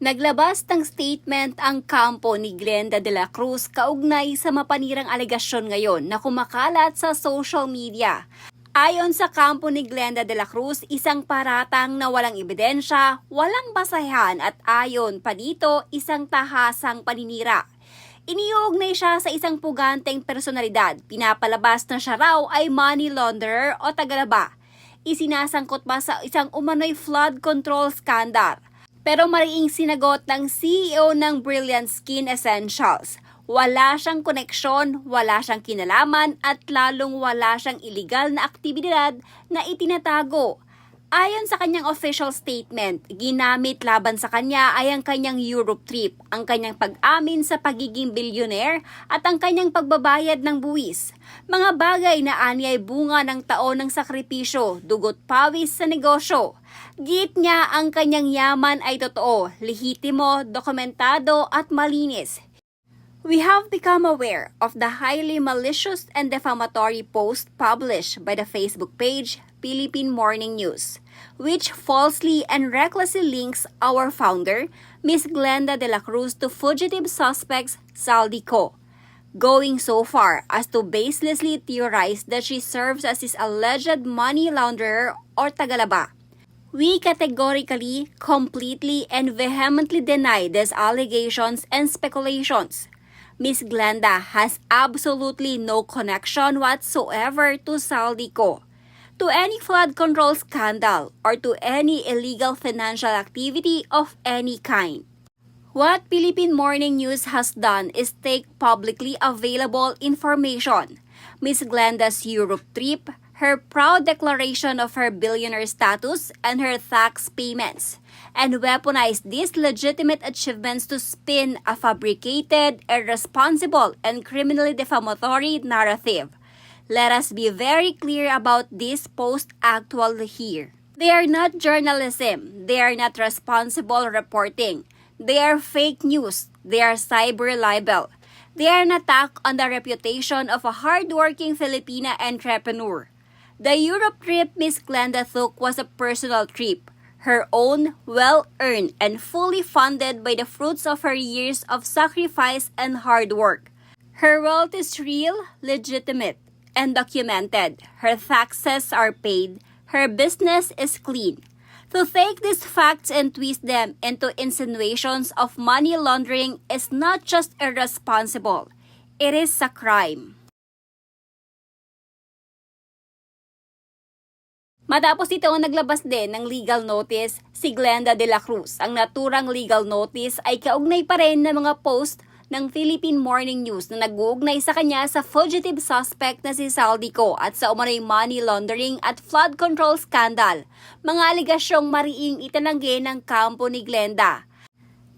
Naglabas ng statement ang kampo ni Glenda de la Cruz kaugnay sa mapanirang alegasyon ngayon na kumakalat sa social media. Ayon sa kampo ni Glenda de la Cruz, isang paratang na walang ebidensya, walang basahan at ayon pa dito, isang tahasang paninira. Iniuugnay siya sa isang puganteng personalidad. Pinapalabas na siya raw ay money launderer o tagalaba. Isinasangkot pa sa isang umano'y flood control scandal. Pero mariing sinagot ng CEO ng Brilliant Skin Essentials. Wala siyang koneksyon, wala siyang kinalaman at lalong wala siyang iligal na aktibidad na itinatago. Ayon sa kanyang official statement, ginamit laban sa kanya ay ang kanyang Europe trip, ang kanyang pag-amin sa pagiging billionaire at ang kanyang pagbabayad ng buwis. Mga bagay na anyay bunga ng taon ng sakripisyo, dugot pawis sa negosyo. Git niya ang kanyang yaman ay totoo, lehitimo, dokumentado at malinis. We have become aware of the highly malicious and defamatory post published by the Facebook page Philippine Morning News, which falsely and recklessly links our founder, Ms. Glenda de la Cruz, to fugitive suspects Saldico, going so far as to baselessly theorize that she serves as his alleged money launderer or tagalaba. We categorically, completely, and vehemently deny these allegations and speculations. Ms. Glenda has absolutely no connection whatsoever to Saldico, to any flood control scandal, or to any illegal financial activity of any kind. What Philippine Morning News has done is take publicly available information. Ms. Glenda's Europe trip, her proud declaration of her billionaire status, and her tax payments, and weaponize these legitimate achievements to spin a fabricated, irresponsible, and criminally defamatory narrative. Let us be very clear about this post-actual here. They are not journalism. They are not responsible reporting. They are fake news. They are cyber libel. They are an attack on the reputation of a hardworking Filipina entrepreneur. The Europe trip Ms. Glenda took was a personal trip, her own, well-earned, and fully funded by the fruits of her years of sacrifice and hard work. Her wealth is real, legitimate, and documented. Her taxes are paid. Her business is clean. To take these facts and twist them into insinuations of money laundering is not just irresponsible, it is a crime. Matapos ito, naglabas din ng legal notice si Glenda de la Cruz. Ang naturang legal notice ay kaugnay pa rin ng mga post ng Philippine Morning News na nag-uugnay sa kanya sa fugitive suspect na si Saldico at sa umano'y money laundering at flood control scandal. Mga aligasyong mariing itinanggi ng kampo ni Glenda.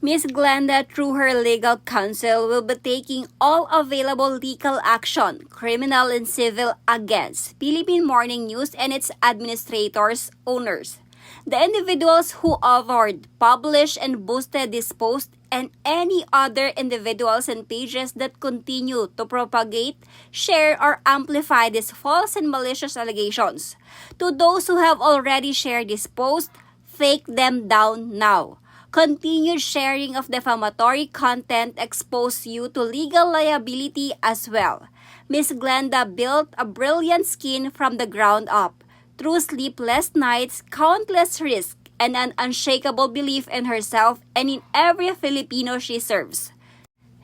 Ms. Glenda, through her legal counsel, will be taking all available legal action, criminal and civil, against Philippine Morning News and its administrators, owners, the individuals who authored, published, and boosted this post, and any other individuals and pages that continue to propagate, share, or amplify these false and malicious allegations. To those who have already shared this post, take them down now. Continued sharing of defamatory content expose you to legal liability as well. Ms. Glenda built a brilliant skin from the ground up, through sleepless nights, countless risks, and an unshakable belief in herself and in every Filipino she serves.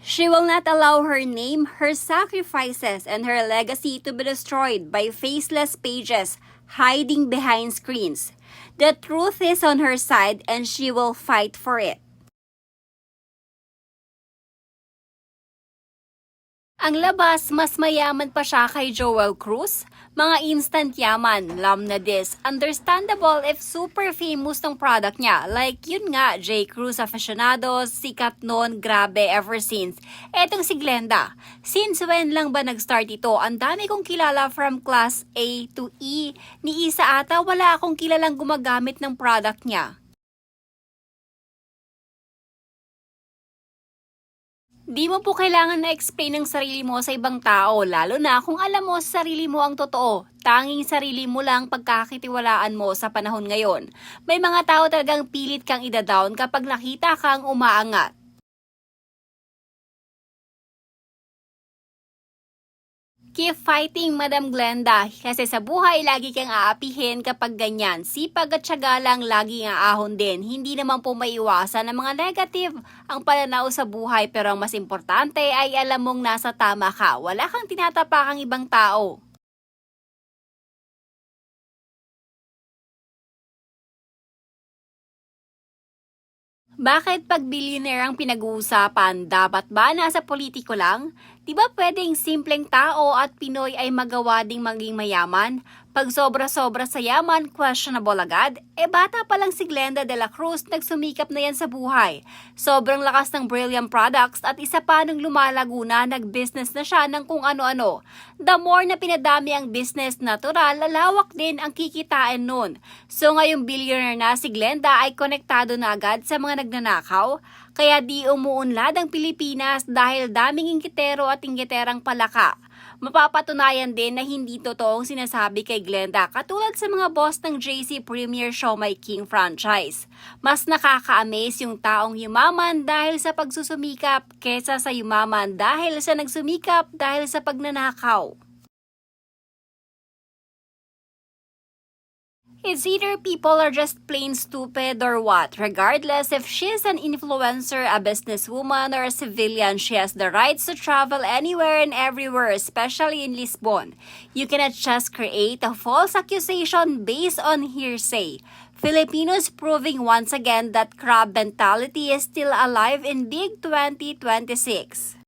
She will not allow her name, her sacrifices, and her legacy to be destroyed by faceless pages hiding behind screens. The truth is on her side and she will fight for it. Ang labas, mas mayaman pa siya kay Joel Cruz. Mga instant yaman, lam na this. Understandable if super famous ng product niya. Like yun nga, J. Cruz aficionados, sikat noon, grabe ever since. Etong si Glenda. Since when lang ba nag-start ito? Ang dami kong kilala from class A to E. Ni isa ata, wala akong kilalang gumagamit ng product niya. Di mo po kailangan na explain ang sarili mo sa ibang tao, lalo na kung alam mo sa sarili mo ang totoo. Tanging sarili mo lang pagkakitiwalaan mo sa panahon ngayon. May mga tao talagang pilit kang ida-down kapag nakita kang umaangat. Keep fighting, Madam Glenda, kasi sa buhay lagi kang aapihin kapag ganyan. Sipag at tiyaga lang lagi ang ahon din. Hindi naman po maiwasan ng mga negative ang pananaw sa buhay, pero ang mas importante ay alam mong nasa tama ka. Wala kang tinatapakang ibang tao. Bakit pag billionaire ang pinag-uusapan, dapat ba nasa politiko lang? Di ba pwedeng simpleng tao at Pinoy ay magawa ding maging mayaman? Pag sobra-sobra sa yaman, questionable agad? Bata pa lang si Glenda de la Cruz, nagsumikap na yan sa buhay. Sobrang lakas ng Brilliant Products at isa pa nung lumalago na, nag-business na siya ng kung ano-ano. The more na pinadami ang business, natural, lalawak din ang kikitain nun. So ngayong billionaire na si Glenda ay konektado na agad sa mga nagnanakaw. Kaya di umuunlad ang Pilipinas dahil daming inggitero at inggiterang palaka. Mapapatunayan din na hindi totoong sinasabi kay Glenda, katulad sa mga boss ng JC Premier Siomai King franchise. Mas nakaka-amaze yung taong yumaman dahil sa pagsusumikap kesa sa yumaman dahil sa nagsumikap dahil sa pagnanakaw. It's either people are just plain stupid or what. Regardless if she's an influencer, a businesswoman, or a civilian, she has the rights to travel anywhere and everywhere, especially in Lisbon. You cannot just create a false accusation based on hearsay. Filipinos proving once again that crab mentality is still alive in Big 2026.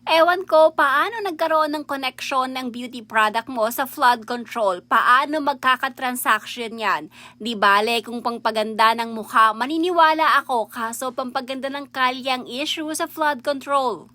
Ewan ko paano nagkaroon ng connection ng beauty product mo sa flood control. Paano magkakatransaction yan? Di bale kung pangpaganda ng mukha, maniniwala ako, kaso pampaganda ng kalyang issue sa flood control.